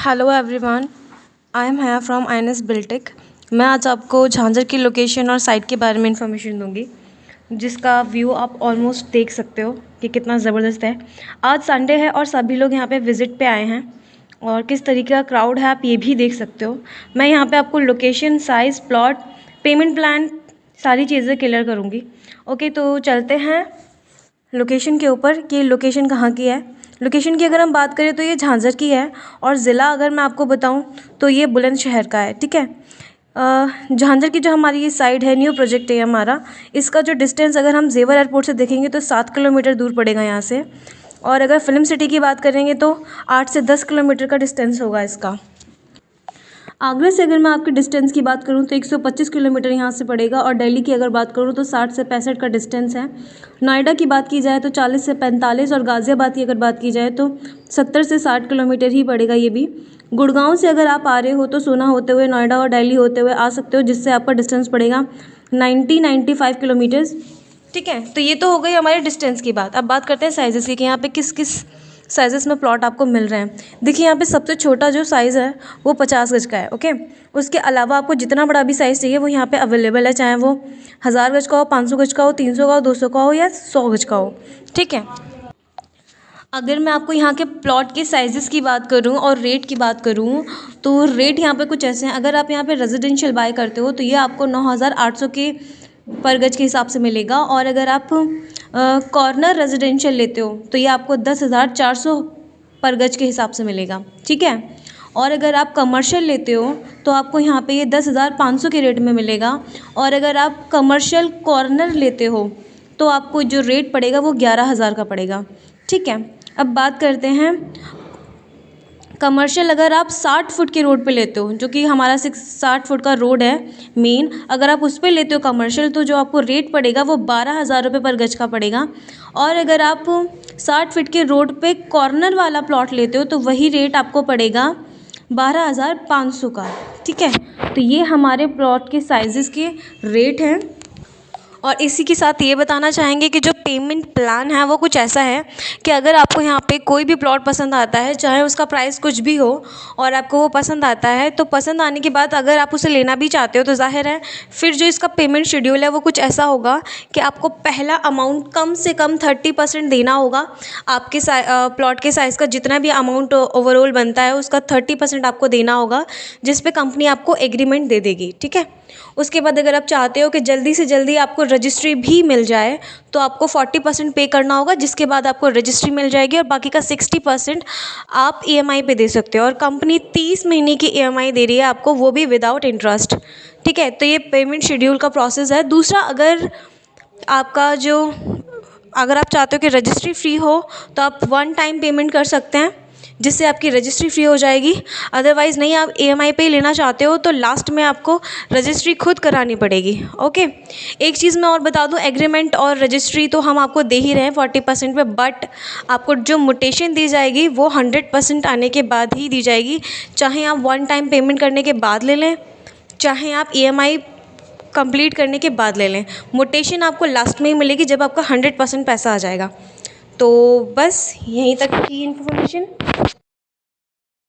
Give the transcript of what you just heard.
Hello everyone, I am हया from INS Biltech. मैं आज आपको झांझर की लोकेशन और साइट के बारे में इंफॉर्मेशन दूंगी, जिसका व्यू आप ऑलमोस्ट देख सकते हो कि कितना ज़बरदस्त है। आज संडे है और सभी लोग यहाँ पे विज़िट पे आए हैं और किस तरीके का क्राउड है आप ये भी देख सकते हो। मैं यहाँ पे आपको location, size, plot, payment plan सारी चीज़ें क्लियर करूँगी। ओके, तो चलते हैं लोकेशन के ऊपर कि लोकेशन कहाँ की है। लोकेशन की अगर हम बात करें तो ये झांझर की है और ज़िला अगर मैं आपको बताऊं तो ये बुलंदशहर का है। ठीक है, झांझर की जो हमारी ये साइड है, न्यू प्रोजेक्ट है हमारा। इसका जो डिस्टेंस अगर हम जेवर एयरपोर्ट से देखेंगे तो 7 किलोमीटर दूर पड़ेगा यहाँ से, और अगर फिल्म सिटी की बात करेंगे तो 8 से 10 किलोमीटर का डिस्टेंस होगा इसका। आगरा से अगर मैं आपके डिस्टेंस की बात करूं तो 125 किलोमीटर यहाँ से पड़ेगा, और दिल्ली की अगर बात करूं तो 60 से 65 का डिस्टेंस है। नोएडा की बात की जाए तो 40 से 45, और गाज़ियाबाद की अगर बात की जाए तो 70 से 60 किलोमीटर ही पड़ेगा ये भी। गुड़गांव से अगर आप आ रहे हो तो सोना होते हुए, नोएडा और दिल्ली होते हुए आ सकते हो, जिससे आपका डिस्टेंस पड़ेगा 95 किलोमीटर्स। ठीक है, तो ये तो हो गई हमारे डिस्टेंस की बात। अब बात करते हैं साइज़ेस की कि यहाँ पे किस किस साइज़ेस में प्लॉट आपको मिल रहे हैं। देखिए, यहाँ पे सबसे छोटा जो साइज़ है वो 50 गज का है। ओके, उसके अलावा आपको जितना बड़ा भी साइज़ चाहिए वो यहाँ पे अवेलेबल है, चाहे वो 1000 गज का हो, 500 गज का हो, 300 का हो, 200 का हो या 100 गज का हो। ठीक है, अगर मैं आपको यहाँ के प्लॉट के साइज़ेस की बात करूँ और रेट की बात करूँ तो रेट यहाँ पे कुछ ऐसे हैं। अगर आप यहाँ पे रेजिडेंशियल बाय करते हो तो ये आपको 9800 के पर गज के हिसाब से मिलेगा, और अगर आप कॉर्नर रेजिडेंशियल लेते हो तो ये आपको 10,400 पर गज के हिसाब से मिलेगा। ठीक है, और अगर आप कमर्शियल लेते हो तो आपको यहाँ पे ये 10,500 के रेट में मिलेगा, और अगर आप कमर्शियल कॉर्नर लेते हो तो आपको जो रेट पड़ेगा वो 11,000 का पड़ेगा। ठीक है, अब बात करते हैं कमर्शियल। अगर आप 60 फुट के रोड पे लेते हो, जो कि हमारा 60 फुट का रोड है मेन, अगर आप उस पर लेते हो कमर्शियल तो जो आपको रेट पड़ेगा वो 12,000 रुपये पर गज का पड़ेगा। और अगर आप 60 फीट के रोड पे कॉर्नर वाला प्लॉट लेते हो तो वही रेट आपको पड़ेगा 12,500 का। ठीक है, तो ये हमारे प्लॉट के साइज़ेस के रेट हैं। और इसी के साथ ये बताना चाहेंगे कि जो पेमेंट प्लान है वो कुछ ऐसा है कि अगर आपको यहाँ पे कोई भी प्लॉट पसंद आता है, चाहे उसका प्राइस कुछ भी हो, और आपको वो पसंद आता है, तो पसंद आने के बाद अगर आप उसे लेना भी चाहते हो तो ज़ाहिर है फिर जो इसका पेमेंट शेड्यूल है वो कुछ ऐसा होगा कि आपको पहला अमाउंट कम से कम 30% देना होगा। आपके प्लॉट के साइज़ का जितना भी अमाउंट ओवरऑल बनता है उसका 30% आपको देना होगा, जिस पे कंपनी आपको एग्रीमेंट दे देगी। ठीक है, उसके बाद अगर आप चाहते हो कि जल्दी से जल्दी आपको रजिस्ट्री भी मिल जाए तो आपको 40% पे करना होगा, जिसके बाद आपको रजिस्ट्री मिल जाएगी, और बाकी का 60% आप EMI पे दे सकते हो। और कंपनी 30 महीने की EMI दे रही है आपको, वो भी विदाउट इंटरेस्ट। ठीक है, तो ये पेमेंट शेड्यूल का प्रोसेस है। दूसरा, अगर आप चाहते हो कि रजिस्ट्री फ्री हो तो आप 1 टाइम पेमेंट कर सकते हैं, जिससे आपकी रजिस्ट्री फ्री हो जाएगी। अदरवाइज़ नहीं, आप EMI पे ही लेना चाहते हो तो लास्ट में आपको रजिस्ट्री खुद करानी पड़ेगी। ओके, एक चीज़ मैं और बता दूं, एग्रीमेंट और रजिस्ट्री तो हम आपको दे ही रहे हैं 40% पे, बट आपको जो मोटेशन दी जाएगी वो 100% आने के बाद ही दी जाएगी। चाहे आप 1 टाइम पेमेंट करने के बाद ले लें, चाहे आप EMI कंप्लीट करने के बाद ले लें, मोटेशन आपको लास्ट में ही मिलेगी जब आपका 100% पैसा आ जाएगा। तो बस यहीं तक की इन्फॉर्मेशन।